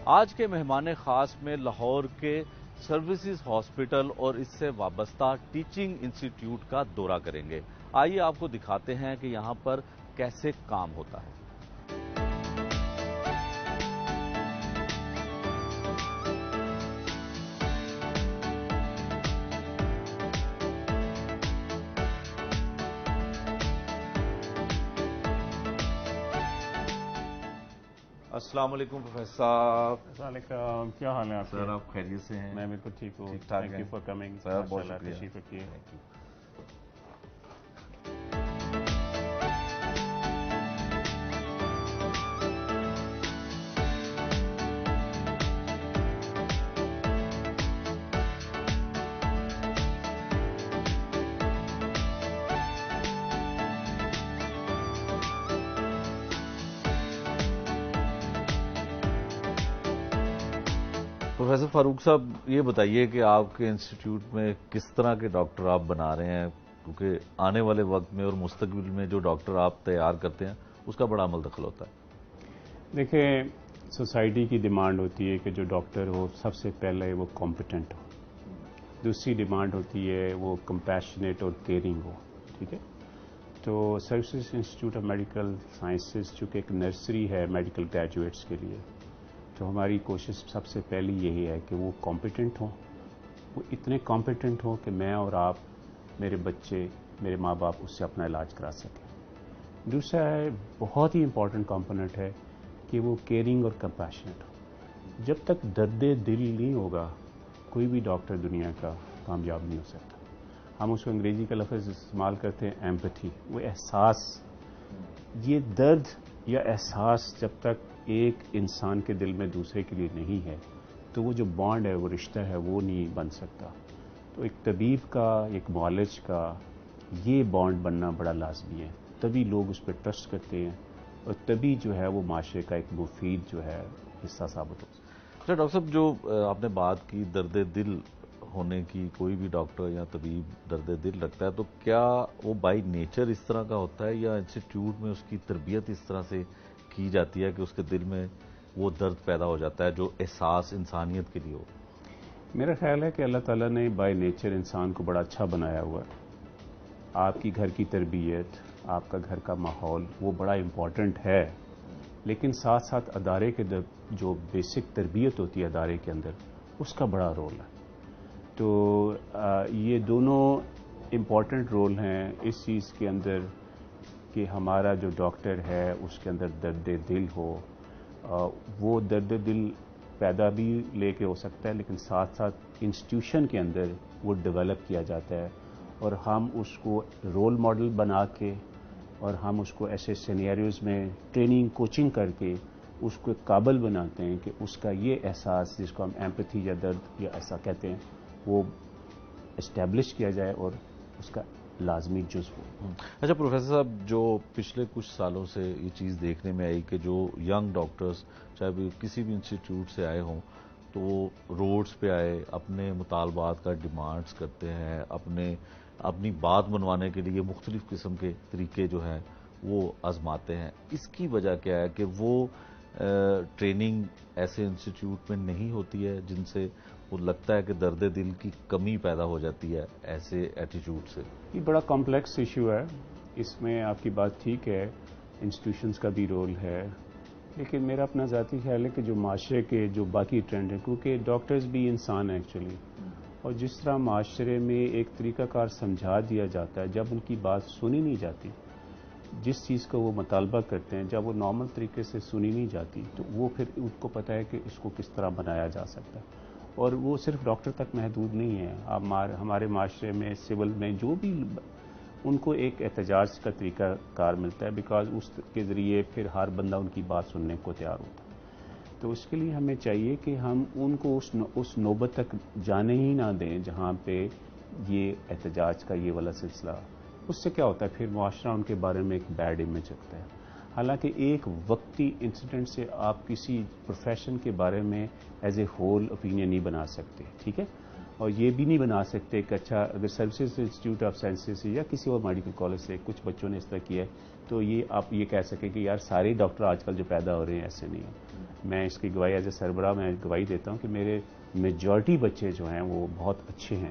آج کے مہمان خاص میں لاہور کے سروسز ہاسپٹل اور اس سے وابستہ ٹیچنگ انسٹیٹیوٹ کا دورہ کریں گے۔ آئیے آپ کو دکھاتے ہیں کہ یہاں پر کیسے کام ہوتا ہے۔ السلام علیکم پروفیسر صاحب۔ السلام علیکم، کیا حال ہے آپ؟ سر آپ خیریت سے ہیں؟ میں بالکل ٹھیک ہوں، ٹھیک ٹھاک ہیں؟ تھینک یو فار کمنگ سر بہت شکریہ۔ تشریف رکھیے۔ پروفیسر فاروق صاحب یہ بتائیے کہ آپ کے انسٹیٹیوٹ میں کس طرح کے ڈاکٹر آپ بنا رہے ہیں، کیونکہ آنے والے وقت میں اور مستقبل میں جو ڈاکٹر آپ تیار کرتے ہیں اس کا بڑا عمل دخل ہوتا ہے۔ دیکھیں، سوسائٹی کی ڈیمانڈ ہوتی ہے کہ جو ڈاکٹر ہو سب سے پہلے وہ کمپیٹنٹ ہو، دوسری ڈیمانڈ ہوتی ہے وہ کمپیشنیٹ اور کیئرنگ ہو، ٹھیک ہے؟ تو services institute of medical sciences چونکہ ایک نرسری ہے میڈیکل گریجویٹس کے لیے، تو ہماری کوشش سب سے پہلی یہی ہے کہ وہ کمپیٹنٹ ہوں، وہ اتنے کمپیٹنٹ ہوں کہ میں اور آپ، میرے بچے، میرے ماں باپ اس سے اپنا علاج کرا سکیں۔ دوسرا ہے، بہت ہی امپورٹنٹ کمپوننٹ ہے کہ وہ کیئرنگ اور کمپیشنیٹ ہو۔ جب تک درد دل نہیں ہوگا کوئی بھی ڈاکٹر دنیا کا کامیاب نہیں ہو سکتا۔ ہم اس کو انگریزی کا لفظ استعمال کرتے ہیں ایمپتھی، وہ احساس۔ یہ درد یا احساس جب تک ایک انسان کے دل میں دوسرے کے لیے نہیں ہے تو وہ جو بانڈ ہے، وہ رشتہ ہے، وہ نہیں بن سکتا۔ تو ایک طبیب کا، ایک معالج کا یہ بانڈ بننا بڑا لازمی ہے، تبھی لوگ اس پہ ٹرسٹ کرتے ہیں اور تبھی جو ہے وہ معاشرے کا ایک مفید جو ہے حصہ ثابت ہو۔ اچھا ڈاکٹر صاحب، جو آپ نے بات کی درد دل ہونے کی، کوئی بھی ڈاکٹر یا طبیب درد دل رکھتا ہے تو کیا وہ بائی نیچر اس طرح کا ہوتا ہے یا انسٹیٹیوٹ میں اس کی تربیت اس طرح سے کی جاتی ہے کہ اس کے دل میں وہ درد پیدا ہو جاتا ہے جو احساس انسانیت کے لیے ہو؟ میرا خیال ہے کہ اللہ تعالیٰ نے بائی نیچر انسان کو بڑا اچھا بنایا ہوا ہے۔ آپ کی گھر کی تربیت، آپ کا گھر کا ماحول وہ بڑا امپورٹنٹ ہے، لیکن ساتھ ساتھ ادارے کے جو بیسک تربیت ہوتی ہے ادارے کے اندر، اس کا بڑا رول ہے۔ تو یہ دونوں امپورٹنٹ رول ہیں اس چیز کے اندر کہ ہمارا جو ڈاکٹر ہے اس کے اندر درد دل ہو۔ وہ درد دل پیدا بھی لے کے ہو سکتا ہے، لیکن ساتھ ساتھ انسٹیٹیوشن کے اندر وہ ڈیولپ کیا جاتا ہے اور ہم اس کو رول ماڈل بنا کے اور ہم اس کو ایسے سینیریوز میں ٹریننگ کوچنگ کر کے اس کو قابل بناتے ہیں کہ اس کا یہ احساس جس کو ہم ایمپتھی یا درد یا ایسا کہتے ہیں وہ اسٹیبلش کیا جائے اور اس کا لازمی جزو ہو۔ اچھا پروفیسر صاحب، جو پچھلے کچھ سالوں سے یہ چیز دیکھنے میں آئی کہ جو ینگ ڈاکٹرز چاہے بھی کسی بھی انسٹیٹیوٹ سے آئے ہوں تو وہ روڈز پہ آئے، اپنے مطالبات کا ڈیمانڈز کرتے ہیں، اپنی بات منوانے کے لیے مختلف قسم کے طریقے جو ہیں وہ آزماتے ہیں۔ اس کی وجہ کیا ہے کہ وہ ٹریننگ ایسے انسٹیٹیوٹ میں نہیں ہوتی ہے جن سے وہ لگتا ہے کہ درد دل کی کمی پیدا ہو جاتی ہے ایسے ایٹیٹیوڈ سے؟ یہ بڑا کمپلیکس ایشو ہے، اس میں آپ کی بات ٹھیک ہے، انسٹیٹیوشنز کا بھی رول ہے، لیکن میرا اپنا ذاتی خیال ہے کہ جو معاشرے کے جو باقی ٹرینڈ ہیں، کیونکہ ڈاکٹرز بھی انسان ہیں ایکچولی، اور جس طرح معاشرے میں ایک طریقہ کار سمجھا دیا جاتا ہے، جب ان کی بات سنی نہیں جاتی، جس چیز کا وہ مطالبہ کرتے ہیں جب وہ نارمل طریقے سے سنی نہیں جاتی تو وہ پھر ان کو پتہ ہے کہ اس کو کس طرح بنایا جا سکتا ہے۔ اور وہ صرف ڈاکٹر تک محدود نہیں ہے، ہمارے معاشرے میں سول میں جو بھی ان کو ایک احتجاج کا طریقہ کار ملتا ہے، بیکاز اس کے ذریعے پھر ہر بندہ ان کی بات سننے کو تیار ہوتا ہے۔ تو اس کے لیے ہمیں چاہیے کہ ہم ان کو اس نوبت تک جانے ہی نہ دیں جہاں پہ یہ احتجاج کا یہ والا سلسلہ، اس سے کیا ہوتا ہے پھر معاشرہ ان کے بارے میں ایک بیڈ امیج رکھتا ہے۔ حالانکہ ایک وقتی انسیڈنٹ سے آپ کسی پروفیشن کے بارے میں ایز اے ہول اوپینین نہیں بنا سکتے، ٹھیک ہے؟ اور یہ بھی نہیں بنا سکتے کہ اچھا اگر سروسز انسٹیٹیوٹ آف سائنسز یا کسی اور میڈیکل کالج سے کچھ بچوں نے اس طرح کیا ہے تو یہ آپ یہ کہہ سکیں کہ یار سارے ڈاکٹر آج کل جو پیدا ہو رہے ہیں ایسے نہیں ہیں. میں اس کی گواہی ایز اے سربراہ میں گواہی دیتا ہوں کہ میرے میجورٹی بچے جو ہیں وہ بہت اچھے ہیں,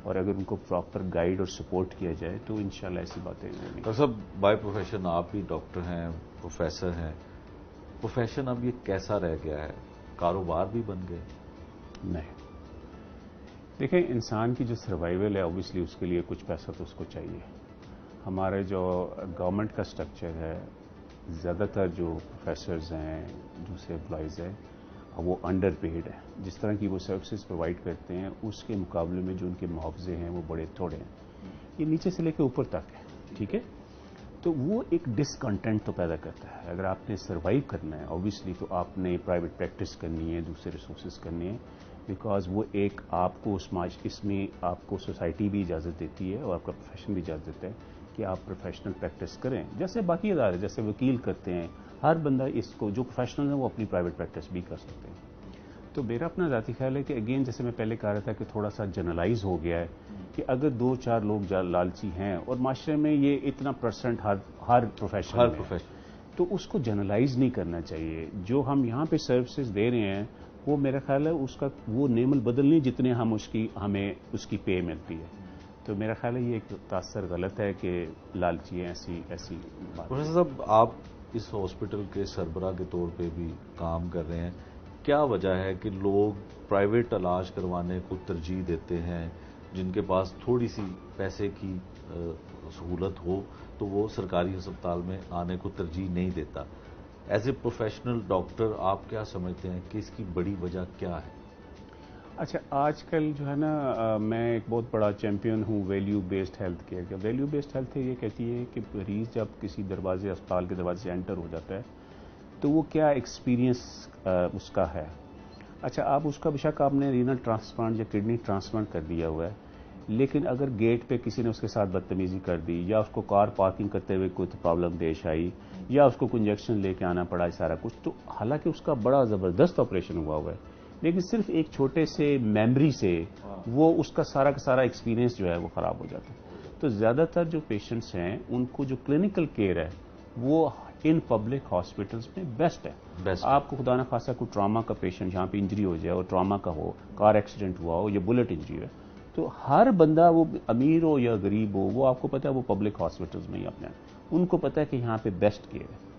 اور اگر ان کو پراپر گائیڈ اور سپورٹ کیا جائے تو انشاءاللہ ایسی باتیں نہیں. ڈاکٹر صاحب, بائی پروفیشن آپ بھی ڈاکٹر ہیں, پروفیسر ہیں. پروفیشن اب یہ کیسا رہ گیا ہے؟ کاروبار بھی بن گئے؟ نہیں, دیکھیں انسان کی جو سروائیول ہے اوبیسلی اس کے لیے کچھ پیسہ تو اس کو چاہیے. ہمارے جو گورنمنٹ کا سٹرکچر ہے, زیادہ تر جو پروفیسرز ہیں, دوسرے امپلائیز ہیں, وہ انڈر پیڈ ہیں. جس طرح کی وہ سروسز پرووائڈ کرتے ہیں اس کے مقابلے میں جو ان کے معاوضے ہیں وہ بڑے تھوڑے ہیں. یہ نیچے سے لے کے اوپر تک ہے, ٹھیک ہے. تو وہ ایک ڈسکنٹینٹ تو پیدا کرتا ہے. اگر آپ نے سروائیو کرنا ہے اوبیسلی تو آپ نے پرائیویٹ پریکٹس کرنی ہے, دوسرے ریسورسز کرنے ہیں, بیکاز وہ ایک آپ کو اس میں آپ کو سوسائٹی بھی اجازت دیتی ہے اور آپ کا پروفیشن بھی اجازت دیتا ہے کہ آپ پروفیشنل پریکٹس کریں, جیسے باقی ادارے جیسے وکیل کرتے ہیں. ہر بندہ اس کو جو پروفیشنل ہے وہ اپنی پرائیویٹ پریکٹس بھی کر سکتے ہیں. تو میرا اپنا ذاتی خیال ہے کہ اگین جیسے میں پہلے کہہ رہا تھا کہ تھوڑا سا جنرلائز ہو گیا ہے کہ اگر 2-4 لوگ لالچی ہیں اور معاشرے میں یہ اتنا پرسنٹ ہر پروفیشن تو اس کو جنرلائز نہیں کرنا چاہیے. جو ہم یہاں پہ سروسز دے رہے ہیں وہ میرا خیال ہے اس کا وہ نیم البدل نہیں جتنے ہمیں اس کی پے ملتی ہے. تو میرا خیال ہے یہ ایک تاثر غلط ہے کہ لالچی ہیں ایسی بات. پروفیسر صاحب, آپ اس ہاسپٹل کے سربراہ کے طور پہ بھی کام کر رہے ہیں. کیا وجہ ہے کہ لوگ پرائیویٹ علاج کروانے کو ترجیح دیتے ہیں؟ جن کے پاس تھوڑی سی پیسے کی سہولت ہو تو وہ سرکاری ہسپتال میں آنے کو ترجیح نہیں دیتا. ایز اے پروفیشنل ڈاکٹر آپ کیا سمجھتے ہیں کہ اس کی بڑی وجہ کیا ہے؟ اچھا, آج کل جو ہے نا میں ایک بہت بڑا چیمپئن ہوں ویلیو بیسڈ ہیلتھ کیئر کا. ویلیو بیسڈ ہیلتھ یہ کہتی ہے کہ مریض جب کسی ہسپتال کے دروازے سے انٹر ہو جاتا ہے تو وہ کیا ایکسپیرینس اس کا ہے. اچھا, آپ اس کا بشک آپ نے رینل ٹرانسپلانٹ یا کڈنی ٹرانسپلانٹ کر دیا ہوا ہے, لیکن اگر گیٹ پہ کسی نے اس کے ساتھ بدتمیزی کر دی یا اس کو کار پارکنگ کرتے ہوئے کوئی پرابلم پیش آئی یا اس کو کوئی انجیکشن لے کے آنا پڑا سارا کچھ, تو حالانکہ اس کا بڑا زبردست آپریشن ہوا ہے لیکن صرف ایک چھوٹے سے میمری سے وہ اس کا سارا ایکسپیرینس جو ہے وہ خراب ہو جاتا ہے. تو زیادہ تر جو پیشنٹس ہیں ان کو جو کلینکل کیئر ہے وہ ان پبلک ہاسپٹلس میں بیسٹ ہے. آپ کو خدا نخواستہ کوئی ٹراما کا پیشنٹ جہاں پہ انجری ہو جائے اور ٹراما کا ہو, کار ایکسیڈنٹ ہوا ہو یا بلٹ انجری ہے, تو ہر بندہ وہ امیر ہو یا غریب ہو وہ آپ کو پتا ہے وہ پبلک ہاسپٹلس میں ہی اپنے ان کو پتا ہے کہ یہاں پہ بیسٹ کیئر ہے.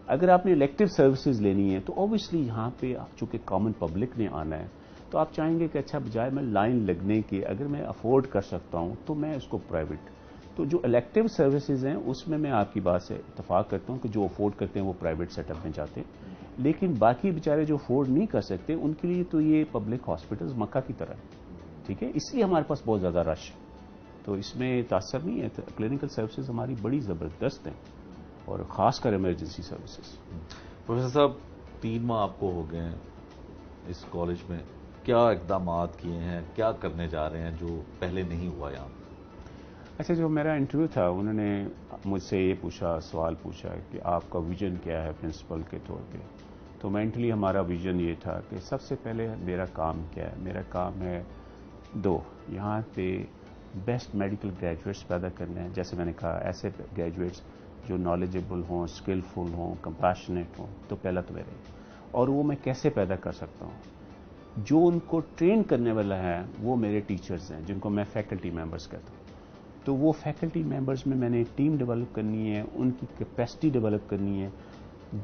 اگر آپ نے الیکٹیو سروسز لینی ہے تو اوبیسلی یہاں پہ چونکہ کامن پبلک نے آنا ہے تو آپ چاہیں گے کہ اچھا بجائے میں لائن لگنے کے اگر میں افورڈ کر سکتا ہوں تو میں اس کو پرائیویٹ. تو جو الیکٹیو سروسز ہیں اس میں آپ کی بات سے اتفاق کرتا ہوں کہ جو افورڈ کرتے ہیں وہ پرائیویٹ سیٹ اپ میں جاتے ہیں, لیکن باقی بیچارے جو افورڈ نہیں کر سکتے ان کے لیے تو یہ پبلک ہاسپٹلز مکہ کی طرح ہے, ٹھیک ہے. اس لیے ہمارے پاس بہت زیادہ رش ہے, تو اس میں تاثر نہیں ہے. کلینکل سروسز ہماری بڑی زبردست ہیں اور خاص کر ایمرجنسی سروسز. پروفیسر صاحب, 3 ماہ آپ کو ہو گئے ہیں اس کالج میں, کیا اقدامات کیے ہیں, کیا کرنے جا رہے ہیں جو پہلے نہیں ہوا یہاں؟ اچھا, جو میرا انٹرویو تھا انہوں نے مجھ سے یہ سوال پوچھا کہ آپ کا ویژن کیا ہے پرنسپل کے طور پہ. تو مینٹلی ہمارا ویژن یہ تھا کہ سب سے پہلے میرا کام کیا ہے. میرا کام ہے 2, یہاں پہ بیسٹ میڈیکل گریجویٹس پیدا کرنے ہیں. جیسے میں نے کہا ایسے گریجویٹس جو نالجبل ہوں, اسکلفل ہوں, کمپیشنیٹ ہوں, تو پہلا تو میرے. اور وہ میں کیسے پیدا کر سکتا ہوں؟ جو ان کو ٹرین کرنے والا ہے وہ میرے ٹیچرز ہیں جن کو میں فیکلٹی ممبرز کہتا ہوں. تو وہ فیکلٹی ممبرز میں نے ٹیم ڈیولپ کرنی ہے, ان کی کیپیسٹی ڈیولپ کرنی ہے.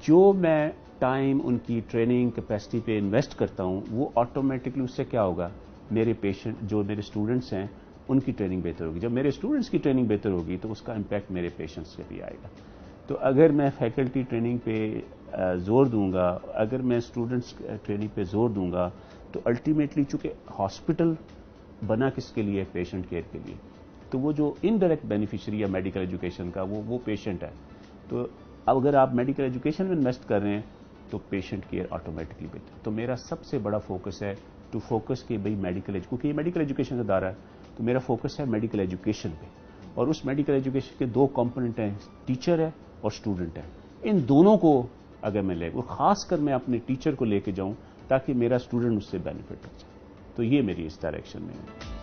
جو میں ٹائم ان کی ٹریننگ کیپیسٹی پہ انویسٹ کرتا ہوں وہ آٹومیٹکلی اس سے کیا ہوگا, میرے پیشنٹ جو میرے اسٹوڈنٹس ہیں ان کی ٹریننگ بہتر ہوگی. جب میرے اسٹوڈنٹس کی ٹریننگ بہتر ہوگی تو اس کا امپیکٹ میرے پیشنٹس پہ بھی آئے گا. تو اگر میں فیکلٹی ٹریننگ پہ زور دوں گا, اگر میں اسٹوڈنٹس ٹریننگ پہ زور دوں گا, تو الٹیمیٹلی چونکہ ہاسپٹل بنا کس کے لیے, پیشنٹ کیئر کے لیے, تو وہ جو انڈائریکٹ بینیفیشری ہے میڈیکل ایجوکیشن کا وہ پیشنٹ ہے. تو اگر آپ میڈیکل ایجوکیشن میں انویسٹ کر رہے ہیں تو پیشنٹ کیئر آٹومیٹکلی بہتر. تو میرا سب سے بڑا فوکس ہے ٹو فوکس کہ بھائی میڈیکل کیونکہ یہ میڈیکل ایجوکیشن کا ادارہ ہے, تو میرا فوکس ہے میڈیکل ایجوکیشن پہ. اور اس میڈیکل ایجوکیشن کے 2 کمپوننٹ ہیں, ٹیچر ہے اور اسٹوڈنٹ ہے. ان دونوں کو اگر میں لے, اور خاص کر میں اپنے ٹیچر کو لے کے جاؤں تاکہ میرا اسٹوڈنٹ اس سے بینیفٹ ہو جائے. تو یہ میری اس ڈائریکشن میں ہے.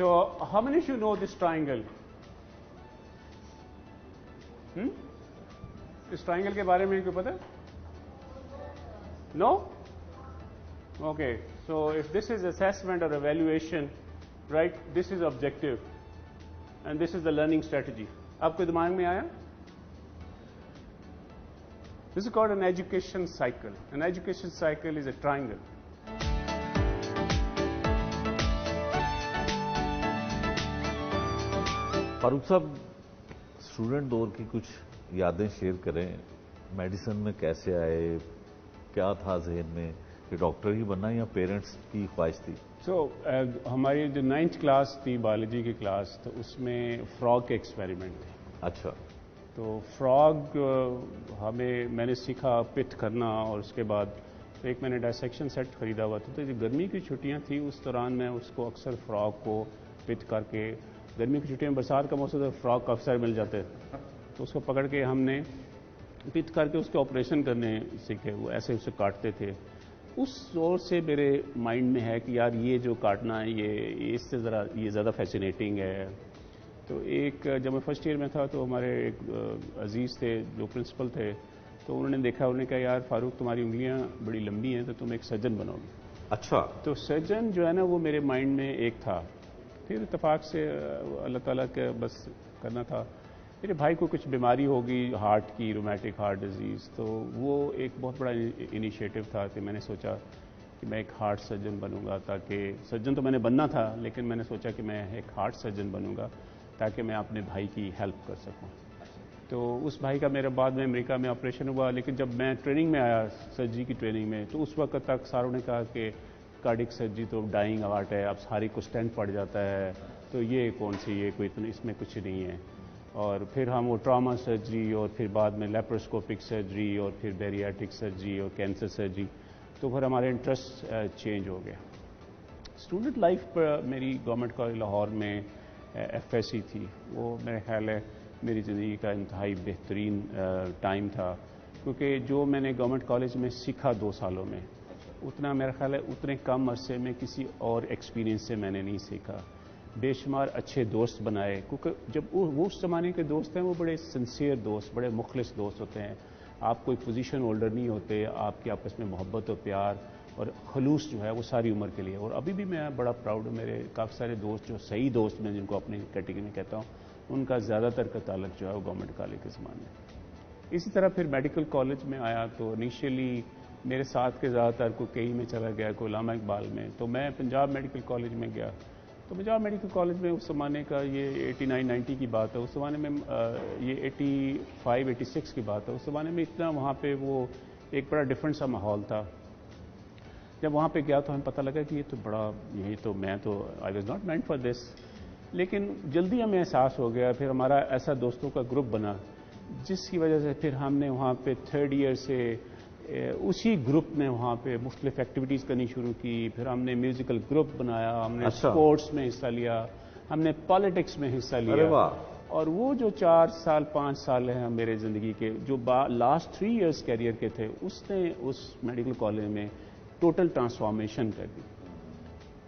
So how many of you know this triangle? اس ٹرائنگل کے بارے میں کوئی پتا؟ No? Okay, so if this is assessment اور evaluation, right, this is objective and this is the learning strategy. آپ کو دماغ میں آیا؟ This is called an education cycle. An education cycle is a triangle. Farooq صاحب، اسٹوڈنٹ دور کی کچھ یادیں شیئر کریں. میڈیسن میں کیسے آئے؟ کیا تھا ذہن میں کہ ڈاکٹر ہی بننا یا پیرنٹس کی خواہش تھی؟ سو ہماری جو 9th کلاس تھی بایولوجی کی کلاس، تو اس میں فراگ کے ایکسپیریمنٹ تھے. اچھا. تو فراگ میں نے سیکھا پت کرنا، اور اس کے بعد ایک میں نے ڈائسیکشن سیٹ خریدا ہوا تھا. تو جو گرمی کی چھٹیاں تھیں اس دوران میں اس کو اکثر فراگ کو پت کر کے، گرمی کی چھٹیاں برسات کا موسم تو فراگ کا اکثر مل جاتے، تو اس کو پکڑ کے ہم نے پت کر کے اس کے آپریشن کرنے سیکھے. وہ ایسے اسے کاٹتے تھے. اس زور سے میرے مائنڈ میں ہے کہ یار یہ جو کاٹنا ہے یہ اس سے ذرا یہ زیادہ فیسینیٹنگ ہے. تو ایک جب میں فرسٹ ایئر میں تھا تو ہمارے ایک عزیز تھے جو پرنسپل تھے، تو انہوں نے دیکھا، انہوں نے کہا یار فاروق تمہاری انگلیاں بڑی لمبی ہیں تو تم ایک سرجن بنو گے. اچھا. تو سرجن جو ہے نا وہ میرے مائنڈ میں ایک تھا. پھر اتفاق سے اللہ تعالیٰ کے بس کرنا تھا. میرے بھائی کو کچھ بیماری ہوگی ہارٹ کی، رومیٹک ہارٹ ڈیزیز، تو وہ ایک بہت بڑا انیشیٹو تھا کہ میں نے سوچا کہ میں ایک ہارٹ سرجن بنوں گا. تاکہ سرجن تو میں نے بننا تھا، لیکن میں نے سوچا کہ میں ایک ہارٹ سرجن بنوں گا تاکہ میں اپنے بھائی کی ہیلپ کر سکوں. تو اس بھائی کا میرے بعد میں امریکہ میں آپریشن ہوا. لیکن جب میں ٹریننگ میں آیا سرجری کی ٹریننگ میں، تو اس وقت تک ساروں نے کہا کہ کارڈک سرجری تو ڈائنگ آرٹ ہے، اب ساری کو اسٹینٹ پڑ جاتا ہے، تو یہ کون سی، یہ کوئی اس میں کچھ نہیں ہے. اور پھر ہم وہ ٹراما سرجری، اور پھر بعد میں لیپروسکوپک سرجری، اور پھر بیریاٹرک سرجری اور کینسر سرجری. تو پھر ہمارے انٹرسٹ چینج ہو گیا. اسٹوڈنٹ لائف پر میری گورنمنٹ کالج لاہور میں ایف ایس سی تھی. وہ میرے خیال ہے میری زندگی کا انتہائی بہترین ٹائم تھا، کیونکہ جو میں نے گورنمنٹ کالج میں سیکھا 2 سالوں میں، اتنا میرا خیال ہے اتنے کم عرصے میں کسی اور ایکسپیرینس سے میں نے نہیں سیکھا. بے شمار اچھے دوست بنائے، کیونکہ جب وہ اس زمانے کے دوست ہیں وہ بڑے سنسیئر دوست، بڑے مخلص دوست ہوتے ہیں. آپ کوئی پوزیشن ہولڈر نہیں ہوتے، آپ کی آپس میں محبت و پیار اور خلوص جو ہے وہ ساری عمر کے لیے. اور ابھی بھی میں بڑا پراؤڈ ہوں، میرے کافی سارے دوست جو صحیح دوست میں جن کو اپنی کیٹیگری میں کہتا ہوں، ان کا زیادہ تر کا تعلق جو ہے وہ گورنمنٹ کالج کے زمانے میں. اسی طرح پھر میڈیکل کالج میں آیا تو انیشیلی میرے ساتھ کے زیادہ تر کو کئی میں چلا گیا، کوئی علامہ اقبال میں. تو میں پنجاب میڈیکل کالج میں گیا. تو پنجاب میڈیکل کالج میں اس زمانے کا یہ 89-90 کی بات ہے. اس زمانے میں یہ 85-86 کی بات ہے. اس زمانے میں اتنا وہاں پہ وہ ایک بڑا ڈفرینٹ سا ماحول تھا. جب وہاں پہ گیا تو ہمیں پتہ لگا کہ یہ تو بڑا، یہی تو میں تو I was not meant for this. لیکن جلدی ہمیں احساس ہو گیا. پھر ہمارا ایسا دوستوں کا گروپ بنا جس کی وجہ سے پھر ہم نے وہاں پہ 3rd ایئر سے اسی گروپ نے وہاں پہ مختلف ایکٹیویٹیز کرنی شروع کی. پھر ہم نے میوزیکل گروپ بنایا، ہم نے اسپورٹس میں حصہ لیا، ہم نے پالیٹکس میں حصہ لیا. اور وہ جو 4 سال 5 سال ہیں میرے زندگی کے، جو لاسٹ 3 ایئرس کیریئر کے تھے، اس نے اس میڈیکل کالج میں ٹوٹل ٹرانسفارمیشن کر دی.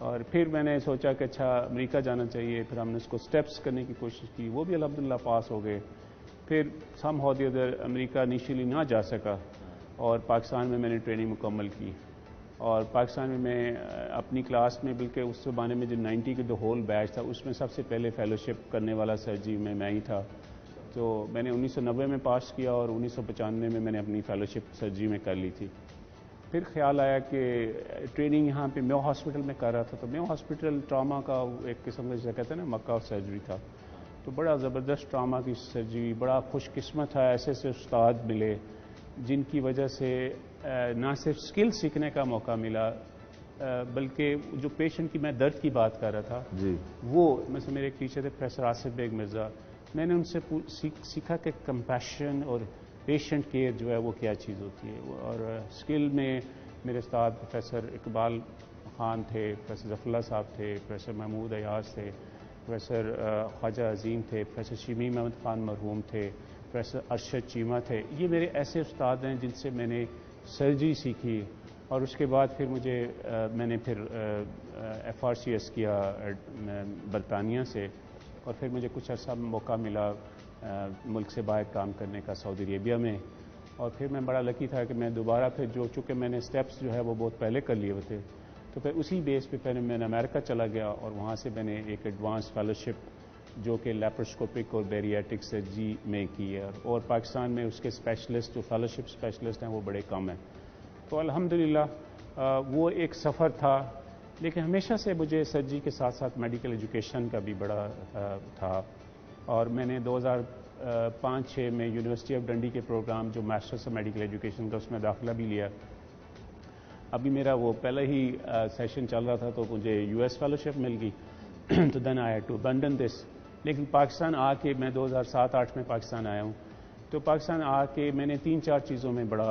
اور پھر میں نے سوچا کہ اچھا امریکہ جانا چاہیے. پھر ہم نے اس کو سٹیپس کرنے کی کوشش کی، وہ بھی الحمدللہ پاس ہو گئے. پھر some how the other America initially نہ جا سکا، اور پاکستان میں نے ٹریننگ مکمل کی. اور پاکستان میں اپنی کلاس میں، بلکہ اس زمانے میں جو 90 کے ہول بیچ تھا، اس میں سب سے پہلے فیلوشپ کرنے والا سرجری میں ہی تھا. تو میں نے 1990 میں پاس کیا، اور 1995 میں نے اپنی فیلوشپ سرجری میں کر لی تھی. پھر خیال آیا کہ ٹریننگ یہاں پہ میو ہاسپٹل میں کر رہا تھا. تو میو ہاسپٹل ٹراما کا ایک قسم کا جسے کہتے ہیں نا مکہ سرجری تھا. تو بڑا زبردست ٹراما کی سرجری، بڑا خوش قسمت تھا. ایسے ایسے استاد ملے جن کی وجہ سے نہ صرف سکل سیکھنے کا موقع ملا، بلکہ جو پیشنٹ کی میں درد کی بات کر رہا تھا جی، وہ مثلا میرے ایک ٹیچر تھے پروفیسر آصف بیگ مرزا. میں نے ان سے سیکھا کہ کمپیشن اور پیشنٹ کیئر جو ہے وہ کیا چیز ہوتی ہے. اور سکل میں میرے استاد پروفیسر اقبال خان تھے، پروفیسر ظفر اللہ صاحب تھے، پروفیسر محمود ایاز تھے، پروفیسر خواجہ عظیم تھے، پروفیسر شمیم احمد خان مرحوم تھے، پروفیسر ارشد چیمہ تھے. یہ میرے ایسے استاد ہیں جن سے میں نے سرجری سیکھی. اور اس کے بعد پھر مجھے میں نے پھر FRCS کیا برطانیہ سے، اور پھر مجھے کچھ عرصہ موقع ملا ملک سے باہر کام کرنے کا سعودی عربیہ میں، اور پھر میں بڑا لکی تھا کہ میں دوبارہ پھر چونکہ میں نے سٹیپس جو ہے وہ بہت پہلے کر لیے ہوئے تھے، تو پھر اسی بیس پہ پہلے میں نے امریکہ چلا گیا، اور وہاں سے میں نے ایک ایڈوانس فیلوشپ جو کہ لیپروسکوپک اور بیریاٹک سرجری میں کی ہے، اور پاکستان میں اس کے اسپیشلسٹ جو فیلوشپ اسپیشلسٹ ہیں وہ بڑے کم ہیں۔ تو الحمدللہ وہ ایک سفر تھا، لیکن ہمیشہ سے مجھے سرجری کے ساتھ ساتھ میڈیکل ایجوکیشن کا بھی بڑا تھا، اور میں نے 2005-06 میں یونیورسٹی آف ڈنڈی کے پروگرام جو ماسٹرس آف میڈیکل ایجوکیشن کا، اس میں داخلہ بھی لیا۔ ابھی میرا وہ پہلا ہی سیشن چل رہا تھا تو مجھے US فیلوشپ مل گئی، تو دین آئی ہیڈ ٹو ابنڈن دس۔ لیکن پاکستان آ کے میں 2007-08 میں پاکستان آیا ہوں، تو پاکستان آ کے میں نے 3-4 چیزوں میں بڑا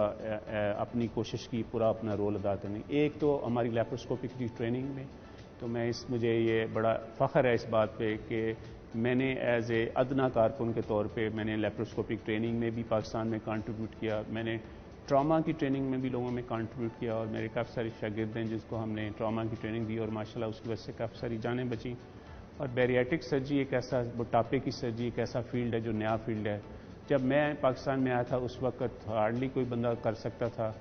اپنی کوشش کی پورا اپنا رول ادا کرنے۔ ایک تو ہماری لیپروسکوپک کی ٹریننگ میں، تو مجھے یہ بڑا فخر ہے اس بات پہ کہ میں نے ایز اے ادنا کارکن کے طور پہ میں نے لیپروسکوپک ٹریننگ میں بھی پاکستان میں کنٹریبیوٹ کیا، میں نے ٹراما کی ٹریننگ میں بھی لوگوں میں کنٹریبیوٹ کیا، اور میرے کافی سارے شاگرد ہیں جس کو ہم نے ٹراما کی ٹریننگ دی، اور ماشاءاللہ اس کی وجہ سے کافی ساری جانیں بچیں۔ اور بیریاٹک سرجری ایک ایسا موٹاپے کی سرجری ایک ایسا فیلڈ ہے جو نیا فیلڈ ہے۔ جب میں پاکستان میں آیا تھا اس وقت ہارڈلی کوئی بندہ کر سکتا تھا،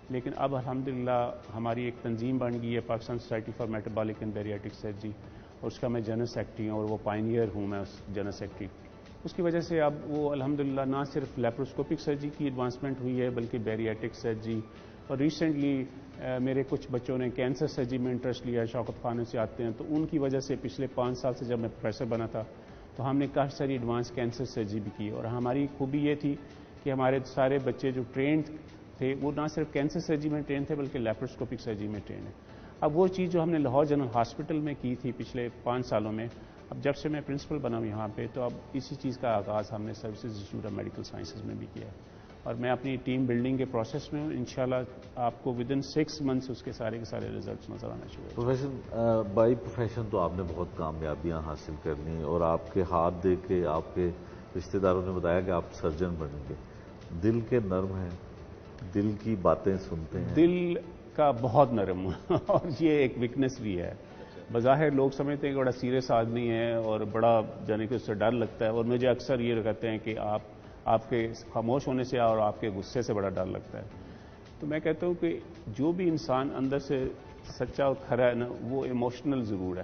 لیکن اب الحمدللہ ہماری ایک تنظیم بن گئی ہے Pakistan society for metabolic and bariatric surgery, اور اس کا میں جنرل سیکرٹری ہوں، اور وہ پائنیئر ہوں میں اس جنرل سیکرٹری۔ اس کی وجہ سے اب وہ الحمدللہ نہ صرف لیپروسکوپک سرجری کی ایڈوانسمنٹ ہوئی ہے بلکہ بیریاٹک سرجری، اور ریسنٹلی میرے کچھ بچوں نے کینسر سرجری میں انٹرسٹ لیا، شوکت خانوں سے آتے ہیں، تو ان کی وجہ سے پچھلے 5 سال سے جب میں پروفیسر بنا تھا تو ہم نے کافی ساری ایڈوانس کینسر سرجری بھی کی، اور ہماری خوبی یہ تھی کہ ہمارے سارے بچے جو ٹرینڈ تھے وہ نہ صرف کینسر سرجری میں ٹرین تھے بلکہ لیپروسکوپک سرجری میں ٹرین ہیں۔ اب وہ چیز جو ہم نے لاہور جنرل ہاسپٹل میں کی تھی پچھلے 5 سالوں میں، اب جب سے میں پرنسپل بنا ہوں یہاں پہ، تو اب اسی چیز کا آغاز ہم نے services institute of medical sciences میں بھی کیا ہے، اور میں اپنی ٹیم بلڈنگ کے پروسیس میں ہوں۔ انشاءاللہ آپ کو ودن 6 منتھس اس کے سارے ریزلٹس نظر آنا شروع ہو۔ بائی پروفیشن تو آپ نے بہت کامیابیاں حاصل کرنی، اور آپ کے ہاتھ دیکھ کے آپ کے رشتہ داروں نے بتایا کہ آپ سرجن بنیں گے۔ دل کے نرم ہیں، دل کی باتیں سنتے ہیں؟ دل کا بہت نرم اور یہ ایک ویکنس بھی ہے۔ بظاہر لوگ سمجھتے ہیں کہ بڑا سیریس آدمی ہے اور بڑا جانے کہ اس سے ڈر لگتا ہے، اور مجھے اکثر یہ کہتے ہیں کہ آپ کے خاموش ہونے سے اور آپ کے غصے سے بڑا ڈر لگتا ہے۔ تو میں کہتا ہوں کہ جو بھی انسان اندر سے سچا اور کھرا ہے نا، وہ ایموشنل ضرور ہے،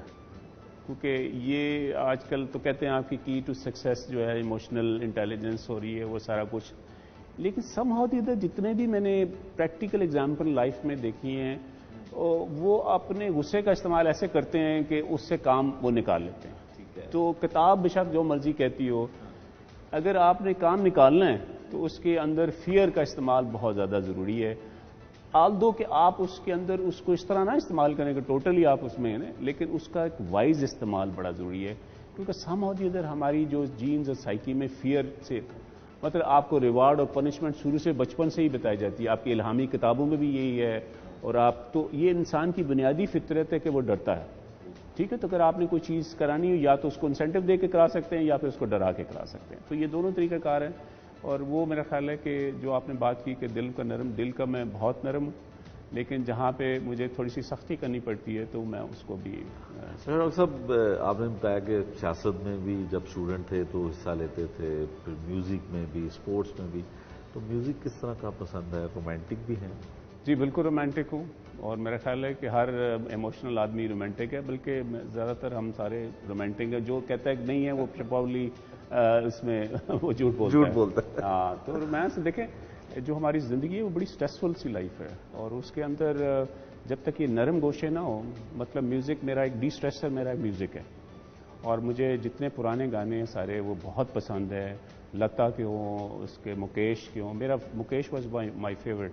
کیونکہ یہ آج کل تو کہتے ہیں آپ کی کی ٹو سکسیس جو ہے ایموشنل انٹیلیجنس ہو رہی ہے، وہ سارا کچھ، لیکن سم ہاؤ دی ادر جتنے بھی میں نے پریکٹیکل ایگزامپل لائف میں دیکھی ہیں وہ اپنے غصے کا استعمال ایسے کرتے ہیں کہ اس سے کام وہ نکال لیتے ہیں۔ تو کتاب بے شک جو مرضی کہتی ہو، اگر آپ نے کام نکالنا ہے تو اس کے اندر فیئر کا استعمال بہت زیادہ ضروری ہے، آلدو کہ آپ اس کے اندر اس کو اس طرح نہ استعمال کریں کہ ٹوٹلی آپ اس میں ہیں، لیکن اس کا ایک وائز استعمال بڑا ضروری ہے، کیونکہ سم ہاؤ دی ادر ہماری جو جینز اور سائیکی میں فیئر سے، مطلب آپ کو ریوارڈ اور پنشمنٹ شروع سے بچپن سے ہی بتائی جاتی ہے، آپ کی الہامی کتابوں میں بھی یہی ہے، اور آپ تو یہ انسان کی بنیادی فطرت ہے کہ وہ ڈرتا ہے، ٹھیک ہے؟ تو اگر آپ نے کوئی چیز کرانی ہو یا تو اس کو انسینٹو دے کے کرا سکتے ہیں یا پھر اس کو ڈرا کے کرا سکتے ہیں، تو یہ دونوں طریقہ کار ہیں، اور وہ میرا خیال ہے کہ جو آپ نے بات کی کہ دل کا نرم، دل کا میں بہت نرم ہوں، لیکن جہاں پہ مجھے تھوڑی سی سختی کرنی پڑتی ہے تو میں اس کو بھی ڈاکٹر صاحب آپ نے بتایا کہ سیاست میں بھی جب اسٹوڈنٹ تھے تو حصہ لیتے تھے، پھر میوزک میں بھی، اسپورٹس میں بھی، تو میوزک کس طرح کا پسند ہے؟ رومانٹک بھی ہیں؟ جی بالکل رومانٹک ہوں، اور میرا خیال ہے کہ ہر ایموشنل آدمی رومانٹک ہے، بلکہ زیادہ تر ہم سارے رومانٹک ہیں، جو کہتا ہے کہ نہیں ہے وہ پراؤڈلی اس میں وہ جھوٹ بولتا ہے۔ ہاں، تو رومانس دیکھیں جو ہماری زندگی ہے وہ بڑی سٹریسفل سی لائف ہے، اور اس کے اندر جب تک یہ نرم گوشے نہ ہو، مطلب میوزک میرا ایک ڈی اسٹریسر میرا ایک میوزک ہے، اور مجھے جتنے پرانے گانے ہیں سارے وہ بہت پسند ہے، لتا کے ہوں، اس کے مکیش کے ہوں، میرا Mukesh was my favourite,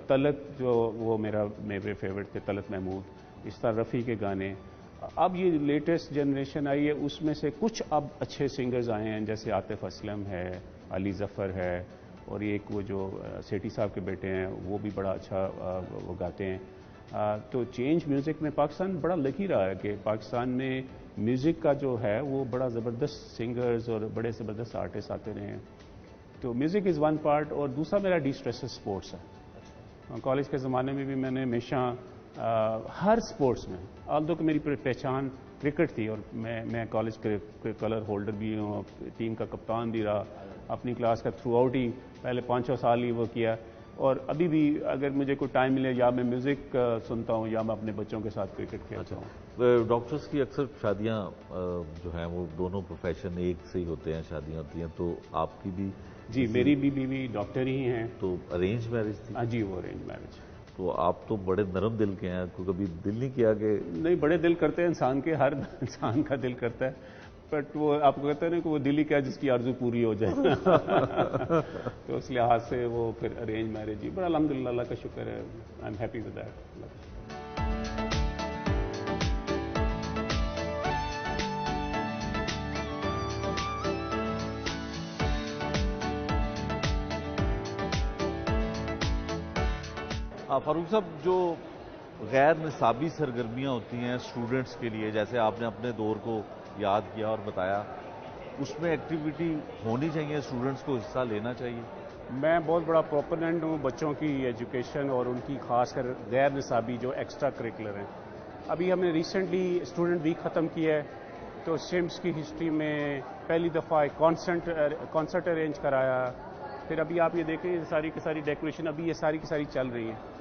Talat جو وہ میرے فیوریٹ تھے، طلت محمود، اس طرح رفیع کے گانے۔ اب یہ لیٹسٹ جنریشن آئی ہے، اس میں سے کچھ اب اچھے سنگرز آئے ہیں، جیسے عاطف اسلم ہے، علی ظفر ہے، اور ایک وہ جو سیٹھی صاحب کے بیٹے ہیں وہ بھی بڑا اچھا وہ گاتے ہیں۔ تو چینج میوزک میں پاکستان بڑا لکی رہا ہے کہ پاکستان میں میوزک کا جو ہے وہ بڑا زبردست سنگرز اور بڑے زبردست آرٹسٹ آتے رہے ہیں، تو میوزک از ون پارٹ، اور دوسرا میرا ڈی اسٹریسر سپورٹس ہے۔ کالج کے زمانے میں بھی میں نے ہمیشہ ہر سپورٹس میں، آلدو کہ میری پہچان کرکٹ تھی اور میں کالج کے کلر ہولڈر بھی ہوں، ٹیم کا کپتان بھی رہا، اپنی کلاس کا تھرو آؤٹ ہی پہلے 5-6 سال ہی وہ کیا، اور ابھی بھی اگر مجھے کوئی ٹائم ملے یا میں میوزک سنتا ہوں یا میں اپنے بچوں کے ساتھ کرکٹ کھیلتا ہوں۔ ڈاکٹرز کی اکثر شادیاں جو ہیں وہ دونوں پروفیشن ایک سے ہی ہوتے ہیں، شادیاں ہوتی ہیں، تو آپ کی بھی؟ جی میری بھی بیوی ڈاکٹر ہی ہیں۔ تو ارینج میرج تھی؟ جی وہ ارینج میرج۔ تو آپ تو بڑے نرم دل کے ہیں، آپ کو کبھی دل نہیں کیا کہ؟ نہیں، بڑے دل کرتے ہیں انسان کے، ہر انسان کا دل کرتا ہے، بٹ وہ آپ کو کہتے ہیں نا کہ وہ دل ہی کیا جس کی آرزو پوری ہو جائے تو اس لحاظ سے وہ پھر ارینج میرج ہی، بڑا الحمدللہ اللہ کا شکر ہے، I am happy with that. Farooq صاحب، جو غیر نصابی سرگرمیاں ہوتی ہیں اسٹوڈنٹس کے لیے، جیسے آپ نے اپنے دور کو یاد کیا اور بتایا، اس میں ایکٹیویٹی ہونی چاہیے، اسٹوڈنٹس کو حصہ لینا چاہیے؟ میں بہت بڑا پروپوننٹ ہوں بچوں کی ایجوکیشن اور ان کی خاص کر غیر نصابی جو ایکسٹرا کریکولر ہیں۔ ابھی ہم نے ریسنٹلی اسٹوڈنٹ ویک ختم کیا ہے، تو سمس کی ہسٹری میں پہلی دفعہ ایک کانسرٹ ارینج کرایا، پھر ابھی آپ یہ دیکھیں ساری کی ساری ڈیکوریشن ابھی یہ ساری کی ساری چل رہی ہیں۔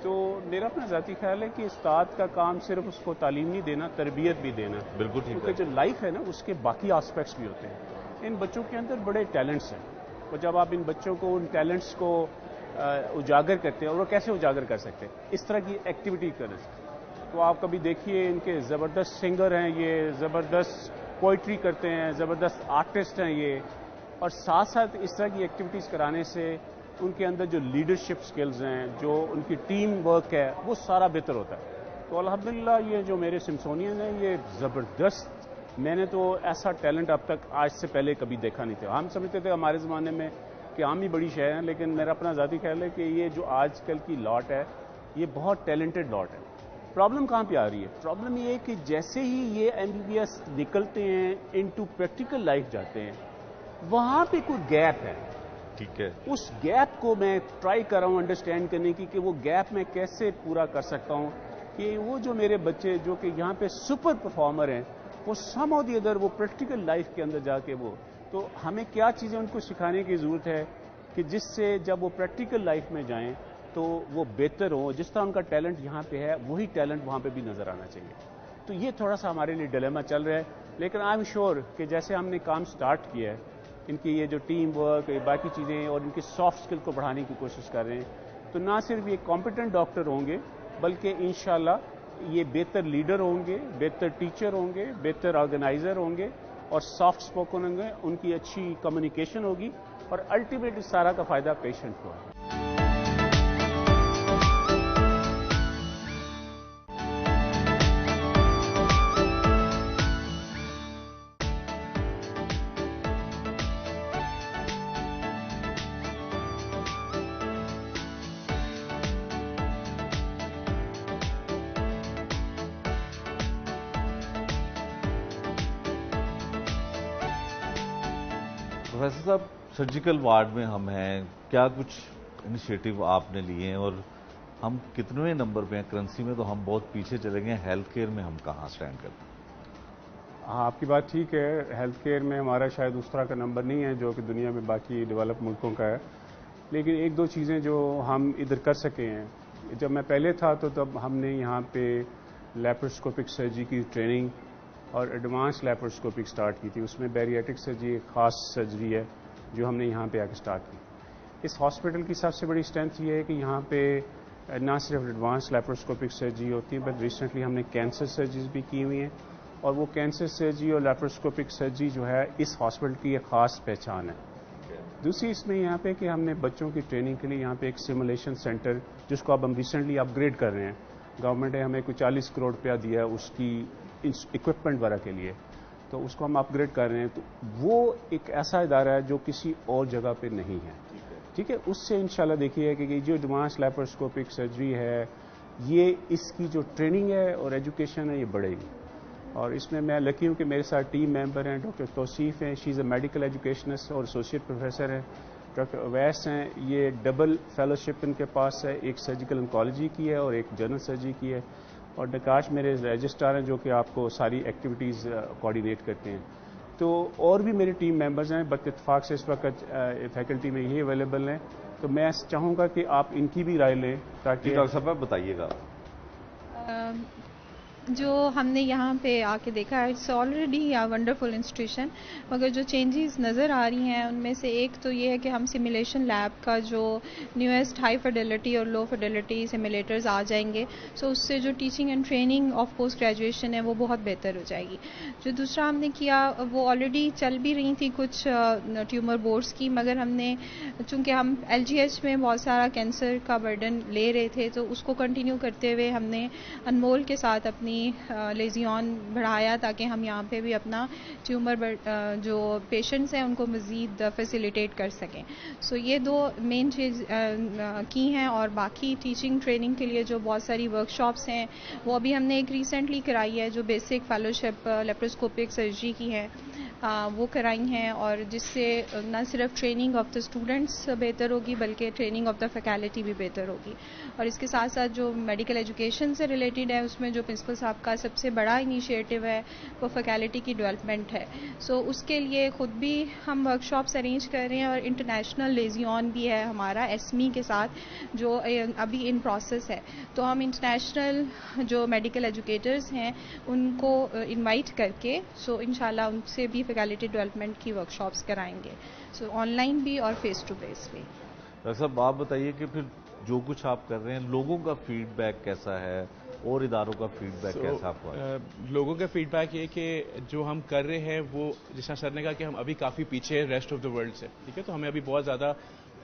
تو میرا اپنا ذاتی خیال ہے کہ استاد کا کام صرف اس کو تعلیم نہیں دینا، تربیت بھی دینا، بالکل ٹھیک ہے، کیونکہ جو لائف ہے نا اس کے باقی آسپیکٹس بھی ہوتے ہیں۔ ان بچوں کے اندر بڑے ٹیلنٹس ہیں، اور جب آپ ان بچوں کو ان ٹیلنٹس کو اجاگر کرتے ہیں، اور وہ کیسے اجاگر کر سکتے ہیں؟ اس طرح کی ایکٹیویٹی کریں۔ تو آپ کبھی دیکھیے ان کے زبردست سنگر ہیں، یہ زبردست پوئٹری کرتے ہیں، زبردست آرٹسٹ ہیں یہ، اور ساتھ ساتھ اس طرح کی ایکٹیویٹیز کرانے سے ان کے اندر جو لیڈرشپ سکلز ہیں، جو ان کی ٹیم ورک ہے، وہ سارا بہتر ہوتا ہے۔ تو الحمدللہ یہ جو میرے سمسونین ہیں یہ زبردست، میں نے تو ایسا ٹیلنٹ اب تک آج سے پہلے کبھی دیکھا نہیں تھا۔ ہم سمجھتے تھے ہمارے زمانے میں کہ عام ہی بڑی شے ہیں، لیکن میرا اپنا ذاتی خیال ہے کہ یہ جو آج کل کی لاٹ ہے یہ بہت ٹیلنٹڈ لاٹ ہے۔ پرابلم کہاں پہ آ رہی ہے؟ پرابلم یہ ہے کہ جیسے ہی یہ MBBS نکلتے ہیں انٹو پریکٹیکل لائف جاتے ہیں، وہاں پہ کوئی گیپ ہے۔ ٹھیک ہے، اس گیپ کو میں ٹرائی کر رہا ہوں انڈرسٹینڈ کرنے کی کہ وہ گیپ میں کیسے پورا کر سکتا ہوں، کہ وہ جو میرے بچے جو کہ یہاں پہ سپر پرفارمر ہیں، وہ سم آف دی ادر وہ پریکٹیکل لائف کے اندر جا کے وہ، تو ہمیں کیا چیزیں ان کو سکھانے کی ضرورت ہے کہ جس سے جب وہ پریکٹیکل لائف میں جائیں تو وہ بہتر ہوں، جس طرح ان کا ٹیلنٹ یہاں پہ ہے وہی ٹیلنٹ وہاں پہ بھی نظر آنا چاہیے۔ تو یہ تھوڑا سا ہمارے لیے ڈیلیما چل رہا ہے، لیکن آئی ایم شیور کہ جیسے ہم نے کام سٹارٹ کیا ہے، ان کی یہ جو ٹیم ورک، باقی چیزیں اور ان کی سافٹ اسکل کو بڑھانے کی کوشش کر رہے ہیں، تو نہ صرف یہ کمپیٹنٹ ڈاکٹر ہوں گے بلکہ انشاءاللہ یہ بہتر لیڈر ہوں گے، بہتر ٹیچر ہوں گے، بہتر آرگنائزر ہوں گے، اور سافٹ اسپوکن ہوں گے، ان کی اچھی کمیونیکیشن ہوگی، اور الٹیمیٹ سارا کا فائدہ پیشنٹ کو ہے۔ پروفیسر صاحب، سرجیکل وارڈ میں ہم ہیں، کیا کچھ انیشیٹو آپ نے لیے ہیں، اور ہم کتنے نمبر پہ ہیں؟ کرنسی میں تو ہم بہت پیچھے چلے گئے، ہیلتھ کیئر میں ہم کہاں سٹینڈ کرتے ہیں؟ ہاں، آپ کی بات ٹھیک ہے، ہیلتھ کیئر میں ہمارا شاید اس طرح کا نمبر نہیں ہے جو کہ دنیا میں باقی ڈیولپ ملکوں کا ہے، لیکن ایک دو چیزیں جو ہم ادھر کر سکے ہیں۔ جب میں پہلے تھا تو تب ہم نے یہاں پہ لیپروسکوپک سرجری کی ٹریننگ اور ایڈوانس لیپروسکوپک سٹارٹ کی تھی، اس میں بیریاٹک سرجری ایک خاص سرجری ہے جو ہم نے یہاں پہ آ کے سٹارٹ کی۔ اس ہاسپٹل کی سب سے بڑی اسٹرینتھ یہ ہے کہ یہاں پہ نہ صرف ایڈوانس لیپروسکوپک سرجری ہوتی ہے، بٹ ریسنٹلی ہم نے کینسر سرجریز بھی کی ہوئی ہیں، اور وہ کینسر سرجری اور لیپروسکوپک سرجری جو ہے اس ہاسپٹل کی ایک خاص پہچان ہے۔ دوسری اس میں یہاں پہ کہ ہم نے بچوں کی ٹریننگ کے لیے یہاں پہ ایک سیمولیشن سینٹر، جس کو اب ہم ریسنٹلی اپ گریڈ کر رہے ہیں، گورنمنٹ نے ہمیں کوئی 40 کروڑ روپیہ دیا ہے اس کی اکوپمنٹ وغیرہ کے لیے، تو اس کو ہم اپ گریڈ کر رہے ہیں۔ تو وہ ایک ایسا ادارہ ہے جو کسی اور جگہ پہ نہیں ہے، ٹھیک ہے؟ اس سے انشاءاللہ دیکھیے کہ یہ جو ایڈوانس لیپروسکوپک سرجری ہے، یہ اس کی جو ٹریننگ ہے اور ایجوکیشن ہے یہ بڑھے گی، اور اس میں میں لکی ہوں کہ میرے ساتھ ٹیم ممبر ہیں، ڈاکٹر توصیف ہیں، شی از اے میڈیکل ایجوکیشنسٹ اور ایسوسیٹ پروفیسر ہے، ڈاکٹر اویس ہیں، یہ ڈبل فیلوشپ ان کے پاس ہے، ایک سرجیکل انکالوجی کی ہے اور ایک جنرل سرجری کی ہے، اور نکاش میرے رجسٹرار ہیں جو کہ آپ کو ساری ایکٹیویٹیز کوآرڈینیٹ کرتے ہیں. تو اور بھی میرے ٹیم ممبرز ہیں، بٹ اتفاق سے اس وقت فیکلٹی میں یہ اویلیبل ہیں، تو میں چاہوں گا کہ آپ ان کی بھی رائے لیں تاکہ. ڈاکٹر صاحب بتائیے گا. جو ہم نے یہاں پہ آ کے دیکھا ہے، اٹس آلریڈی ونڈرفل انسٹیٹیوشن، مگر جو چینجز نظر آ رہی ہیں ان میں سے ایک تو یہ ہے کہ ہم سیمولیشن لیب کا جو نیویسٹ ہائی فیڈیلٹی اور لو فیڈیلٹی سیمولیٹرز آ جائیں گے، سو اس سے جو teaching and training of post graduation ہے وہ بہت بہتر ہو جائے گی. جو دوسرا ہم نے کیا، وہ آلریڈی چل بھی رہی تھی کچھ ٹیومر بورڈز کی، مگر ہم نے چونکہ ہم LGH میں بہت سارا کینسر کا برڈن لے رہے تھے، تو اس کو کنٹینیو کرتے ہوئے ہم نے انمول کے ساتھ اپنی لیزیون بڑھایا تاکہ ہم یہاں پہ بھی اپنا ٹیومر جو پیشنٹس ہیں ان کو مزید فیسیلیٹیٹ کر سکیں. سو یہ دو مین چیز کی ہیں، اور باقی ٹیچنگ ٹریننگ کے لیے جو بہت ساری ورکشاپس ہیں وہ ابھی ہم نے ایک ریسنٹلی کرائی ہے جو بیسک فیلوشپ لیپروسکوپک سرجری کی ہے، وہ کرائی ہیں، اور جس سے نہ صرف ٹریننگ آف دا اسٹوڈنٹس بہتر ہوگی بلکہ ٹریننگ آف دا فیکلٹی بھی بہتر ہوگی. اور اس کے ساتھ ساتھ جو میڈیکل ایجوکیشن سے ریلیٹڈ ہے اس میں جو پرنسپل صاحب کا سب سے بڑا انیشیٹو ہے وہ فیکلٹی کی ڈیولپمنٹ ہے. سو اس کے لیے خود بھی ہم ورکشاپس ارینج کر رہے ہیں، اور انٹرنیشنل لیزیون بھی ہے ہمارا ایسمی کے ساتھ جو ابھی ان پروسیس ہے. تو ہم انٹرنیشنل جو میڈیکل ایجوکیٹرز ہیں ان کو انوائٹ کر کے سو انشاءاللہ ان سے بھی فیکلٹی ڈیولپمنٹ کی ورکشاپس کرائیں گے، سو آن لائن بھی اور فیس ٹو فیس بھی. ڈاکٹر صاحب آپ بتائیے کہ پھر جو کچھ آپ کر رہے ہیں لوگوں کا فیڈ بیک کیسا ہے اور اداروں کا فیڈ بیک کیسا آپ کو؟ لوگوں کا فیڈ بیک یہ کہ جو ہم کر رہے ہیں وہ جس طرح سر نے کہا کہ ہم ابھی کافی پیچھے ہیں ریسٹ آف دا ورلڈ سے، ٹھیک ہے، تو ہمیں ابھی بہت زیادہ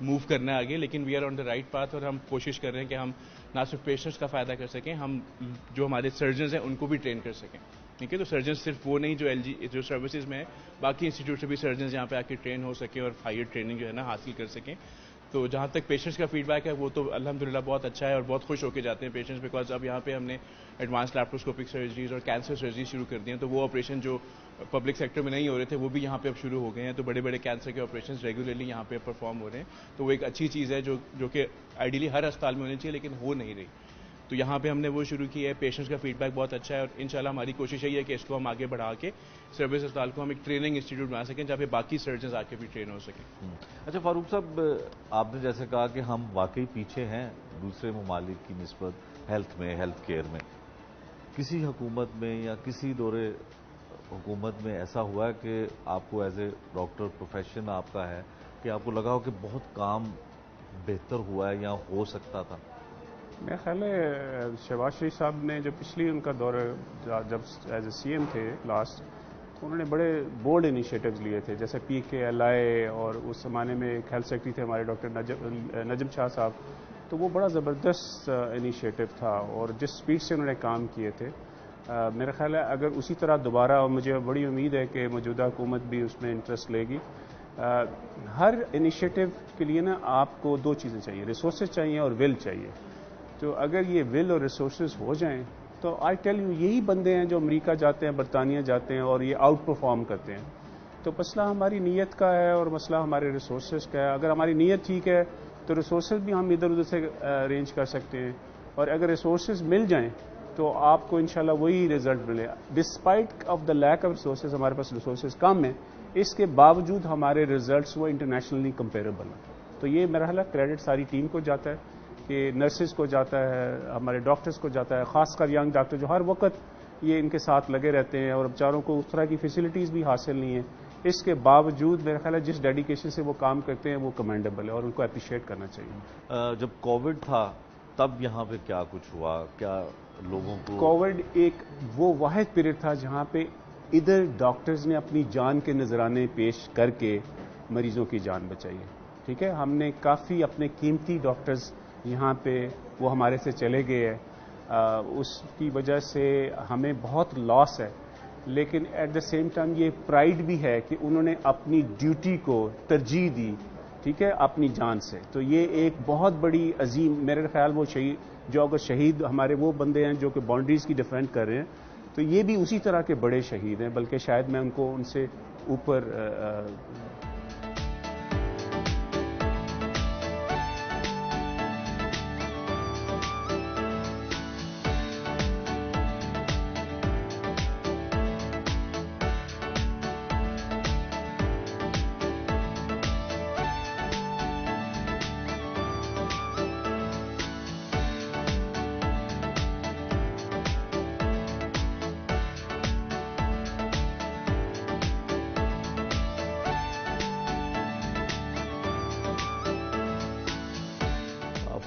موو کرنا ہے آگے، لیکن we are on the right path, اور ہم کوشش کر رہے ہیں کہ ہم نہ صرف پیشنٹس کا فائدہ کر سکیں، ہم جو ہمارے سرجنز ہیں ان کو بھی ٹرین کر سکیں. ٹھیک ہے، تو سرجنز صرف وہ نہیں جو سروسز میں ہے، باقی انسٹیٹیوٹ سے بھی سرجنز یہاں پہ آ کے ٹرین ہو سکیں اور ہائر ٹریننگ جو ہے نا حاصل کر سکیں. تو جہاں تک پیشنٹس کا فیڈ بیک ہے وہ تو الحمدللہ بہت اچھا ہے، اور بہت خوش ہو کے جاتے ہیں پیشنٹس، بیکاز اب یہاں پہ ہم نے ایڈوانس لیپروسکوپک سرجریز اور کینسر سرجری شروع کر دی ہیں، تو وہ آپریشن جو پبلک سیکٹر میں نہیں ہو رہے تھے وہ بھی یہاں پہ اب شروع ہو گئے ہیں. تو بڑے بڑے کینسر کے آپریشنز ریگولرلی یہاں پہ پرفارم ہو رہے ہیں. تو وہ ایک اچھی چیز ہے جو کہ آئیڈیلی ہر اسپتال میں ہونی چاہیے لیکن ہو نہیں رہی. تو یہاں پہ ہم نے وہ شروع کی ہے. پیشنٹس کا فیڈ بیک بہت اچھا ہے، اور انشاءاللہ ہماری کوشش یہی ہے کہ اس کو ہم آگے بڑھا کے سروس اسپتال کو ہم ایک ٹریننگ انسٹیٹیوٹ بنا سکیں جہاں پہ باقی سرجنز آ کے بھی ٹرین ہو سکیں. اچھا فاروق صاحب، آپ نے جیسے کہا کہ ہم واقعی پیچھے ہیں دوسرے ممالک کی نسبت ہیلتھ میں، ہیلتھ کیئر میں. کسی حکومت میں یا کسی دورے حکومت میں ایسا ہوا ہے کہ آپ کو ایز اے ڈاکٹر پروفیشن آپ کا ہے کہ آپ کو لگا ہو کہ بہت کام بہتر ہوا ہے یا ہو سکتا تھا؟ میرا خیال ہے شہباز شریف صاحب نے جو پچھلی ان کا دور جب ایز اے CM تھے لاسٹ، تو انہوں نے بڑے بولڈ انیشیٹوز لیے تھے، جیسے PKLI، اور اس زمانے میں ایک ہیلتھ سیکرٹری تھے ہمارے ڈاکٹر نجم شاہ صاحب. تو وہ بڑا زبردست انیشیٹو تھا اور جس سپیڈ سے انہوں نے کام کیے تھے، میرا خیال ہے اگر اسی طرح دوبارہ، اور مجھے بڑی امید ہے کہ موجودہ حکومت بھی اس میں انٹرسٹ لے گی. ہر انیشیٹو کے لیے نا آپ کو دو چیزیں چاہیے، ریسورسز چاہیے اور ول چاہیے. تو اگر یہ ول اور ریسورسز ہو جائیں تو آئی ٹیل یو یہی بندے ہیں جو امریکہ جاتے ہیں، برطانیہ جاتے ہیں اور یہ آؤٹ پرفارم کرتے ہیں. تو مسئلہ ہماری نیت کا ہے اور مسئلہ ہمارے ریسورسز کا ہے. اگر ہماری نیت ٹھیک ہے تو ریسورسز بھی ہم ادھر ادھر سے ارینج کر سکتے ہیں، اور اگر ریسورسز مل جائیں تو آپ کو انشاءاللہ وہی رزلٹ ملے. Despite of the lack of resources, ہمارے پاس ریسورسز کم ہیں، اس کے باوجود ہمارے ریزلٹس وہ انٹرنیشنلی کمپیریبل ہیں. تو یہ مرحلہ کریڈٹ ساری ٹیم کو جاتا ہے، کہ نرسز کو جاتا ہے، ہمارے ڈاکٹرز کو جاتا ہے، خاص کر ینگ ڈاکٹر جو ہر وقت یہ ان کے ساتھ لگے رہتے ہیں اور بیچاروں کو اس طرح کی فیسلٹیز بھی حاصل نہیں ہیں. اس کے باوجود میرا خیال ہے جس ڈیڈیکیشن سے وہ کام کرتے ہیں وہ کمینڈیبل ہے اور ان کو اپریشیٹ کرنا چاہیے. جب کووڈ تھا تب یہاں پہ کیا کچھ ہوا؟ کیا لوگوں کو کووڈ ایک وہ واحد پیریڈ تھا جہاں پہ ادھر ڈاکٹرز نے اپنی جان کے نذرانے پیش کر کے مریضوں کی جان بچائی ہے. ٹھیک ہے، ہم نے کافی اپنے قیمتی ڈاکٹرز یہاں پہ وہ ہمارے سے چلے گئے ہیں، اس کی وجہ سے ہمیں بہت لاس ہے. لیکن ایٹ دا سیم ٹائم یہ پرائیڈ بھی ہے کہ انہوں نے اپنی ڈیوٹی کو ترجیح دی، ٹھیک ہے، اپنی جان سے. تو یہ ایک بہت بڑی عظیم، میرے خیال وہ شہید جو اگر شہید ہمارے وہ بندے ہیں جو کہ باؤنڈریز کی ڈیفینڈ کر رہے ہیں، تو یہ بھی اسی طرح کے بڑے شہید ہیں، بلکہ شاید میں ان کو ان سے اوپر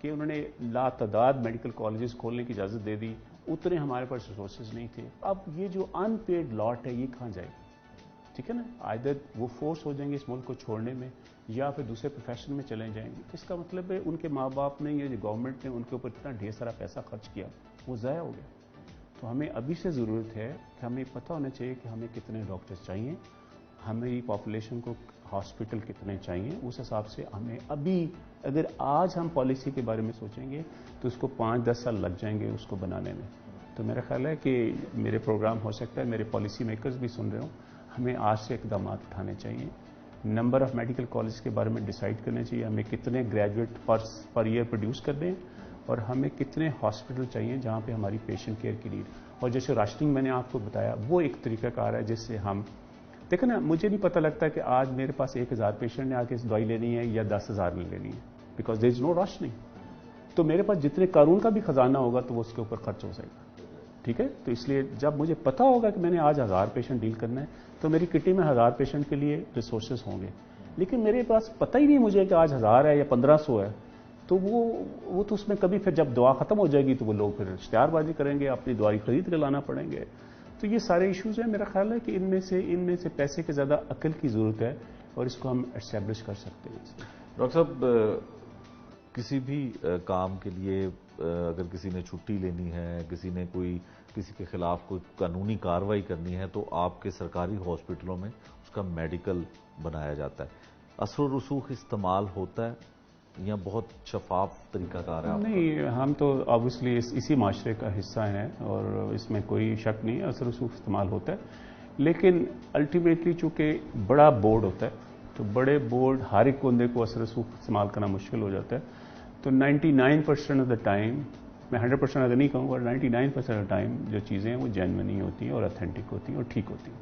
کہ انہوں نے لا تعداد میڈیکل کالجز کھولنے کی اجازت دے دی، اتنے ہمارے پاس ریسورسز نہیں تھے. اب یہ جو ان پیڈ لاٹ ہے یہ کہاں جائے گی؟ ٹھیک ہے نا، آئدر وہ فورس ہو جائیں گے اس ملک کو چھوڑنے میں یا پھر دوسرے پروفیشن میں چلے جائیں گے. اس کا مطلب ہے ان کے ماں باپ نے یا جو گورنمنٹ نے ان کے اوپر اتنا ڈھیر سارا پیسہ خرچ کیا وہ ضائع ہو گیا. تو ہمیں ابھی سے ضرورت ہے کہ ہمیں پتہ ہونا چاہیے کہ ہمیں کتنے ڈاکٹرز چاہیے، ہماری پاپولیشن کو ہاسپٹل کتنے چاہیے. اس حساب سے ہمیں ابھی اگر آج ہم پالیسی کے بارے میں سوچیں گے تو اس کو 5-10 سال لگ جائیں گے اس کو بنانے میں. تو میرا خیال ہے کہ میرے پروگرام ہو سکتا ہے میرے پالیسی میکرز بھی سن رہے ہوں، ہمیں آج سے اقدامات اٹھانے چاہیے. نمبر آف میڈیکل کالج کے بارے میں ڈیسائیڈ کرنا چاہیے، ہمیں کتنے گریجویٹ پر ایئر پروڈیوس کر دیں اور ہمیں کتنے ہاسپٹل چاہیے جہاں پہ ہماری پیشنٹ کیئر کی نیڈ. اور جیسے راشننگ میں نے آپ کو بتایا وہ ایک طریقہ کار ہے جس سے ہم دیکھیں نا، مجھے نہیں پتہ لگتا کہ آج میرے پاس 1000 پیشنٹ نے آ کے دوائی لینی ہے یا 10,000 میں لینی ہے، because there is know rationing. تو میرے پاس جتنے قانون کا بھی خزانہ ہوگا تو وہ اس کے اوپر خرچ ہو جائے گا. ٹھیک ہے، تو اس لیے جب مجھے پتا ہوگا کہ میں نے آج 1000 پیشنٹ ڈیل کرنا ہے تو میری کٹی میں 1000 پیشنٹ کے لیے ریسورسز ہوں گے. لیکن میرے پاس پتہ ہی نہیں مجھے کہ آج 1000 ہے یا 1500 ہے، تو وہ تو اس میں کبھی پھر جب دوا ختم ہو جائے گی تو وہ لوگ پھر اشتہار بازی کریں گے، اپنی دوائی خرید کے لانا پڑیں گے. تو یہ سارے ایشوز ہیں. میرا خیال ہے کہ ان میں سے پیسے کے زیادہ عقل کی ضرورت ہے اور اس کو ہم اسٹیبلش کر سکتے ہیں. ڈاکٹر صاحب، کسی بھی کام کے لیے اگر کسی نے چھٹی لینی ہے، کسی کے خلاف کوئی قانونی کارروائی کرنی ہے تو آپ کے سرکاری ہاسپٹلوں میں اس کا میڈیکل بنایا جاتا ہے. اثر و رسوخ استعمال ہوتا ہے یا بہت شفاف طریقہ کار ہے؟ نہیں، ہم تو آبویسلی اسی معاشرے کا حصہ ہیں اور اس میں کوئی شک نہیں ہے، اثر و رسوخ استعمال ہوتا ہے. لیکن الٹیمیٹلی چونکہ بڑا بورڈ ہوتا ہے تو بڑے بورڈ ہر ایک بندے کو اثر و رسوخ استعمال کرنا مشکل ہو جاتا ہے. تو 99% آف دا ٹائم، میں 100% اگر نہیں کہوں گا، 99% آف دا ٹائم جو چیزیں ہیں وہ جینوئن ہی ہوتی ہیں اور اتھینٹک ہوتی ہیں اور ٹھیک ہوتی ہیں.